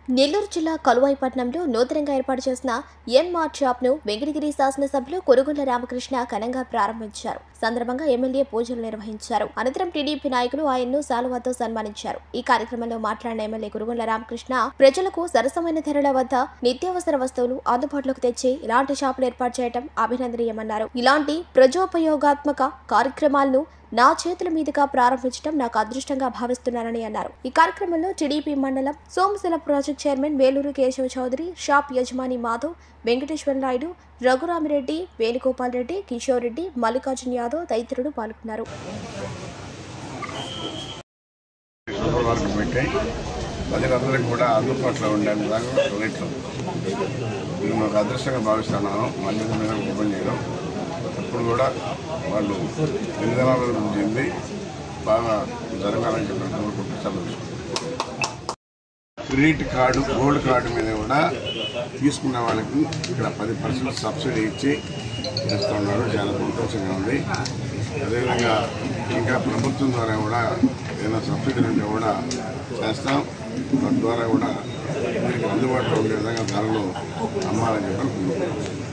నెల్లూరు జిల్లా కలువాయిపట్నంలో నూతనంగా ఏర్పాటు చేసిన ఎన్-మార్ట్ షాప్ను వెంకటగిరి శాసనసభ్యులు కొరుగుళ్ల రామకృష్ణ ఘనంగా ప్రారంభించారు. సందర్భంగా ఎమ్మెల్యే పూజలు నిర్వహించారు. అనంతరం టీడీపీ నాయకులు ఆయన్ను శాలువాతో సన్మానించారు. ఈ కార్యక్రమంలో మాట్లాడిన ఎమ్మెల్యే కొరుగుళ్ల రామకృష్ణ ప్రజలకు సరసమైన ధరల వద్ద నిత్యావసర వస్తువులు అందుబాటులోకి తెచ్చి ఇలాంటి షాపులు ఏర్పాటు చేయడం అభినందనీయమన్నారు. ఇలాంటి ప్రజోపయోగాత్మక కార్యక్రమాలను నా చేతుల మీదుగా ప్రారంభించడం నాకు అదృష్టంగా భావిస్తున్నానని అన్నారు. ఈ కార్యక్రమంలో టీడీపీ మండలం Somasila project chairman Veluru Keshava Chowdary, shop యజమాని మాధవ్, వెంకటేశ్వర నాయుడు, రఘురామిరెడ్డి, వేణుగోపాల్ రెడ్డి, కిషోర్ రెడ్డి, మల్లికార్జున యాదవ్ తదితరులు పాల్గొన్నారు. ప్రజలందరికీ కూడా అందుబాటులో ఉండే విధంగా రేట్లు నేను ఒక అదృష్టంగా భావిస్తున్నాను. మళ్ళీ మీద ఓపెన్ చేయడం ఇప్పుడు కూడా వాళ్ళు ఎనిమిది చెంది బాగా జరగాలని చెప్పి కోరుకుంటూ క్రెడిట్ కార్డు, గోల్డ్ కార్డు మీద కూడా తీసుకున్న వాళ్ళకి ఇక్కడ 10% సబ్సిడీ ఇచ్చి చేస్తూ ఉన్నారు. చాలా సంతోషంగా ఉంది. అదేవిధంగా ఇంకా ప్రభుత్వం ద్వారా కూడా ఏదైనా సబ్సిడీ ఉంటే కూడా చేస్తాం. తద్వారా కూడా వీరికి అందుబాటులో ఉండే విధంగా ధరలు అమ్మాలని చెప్పి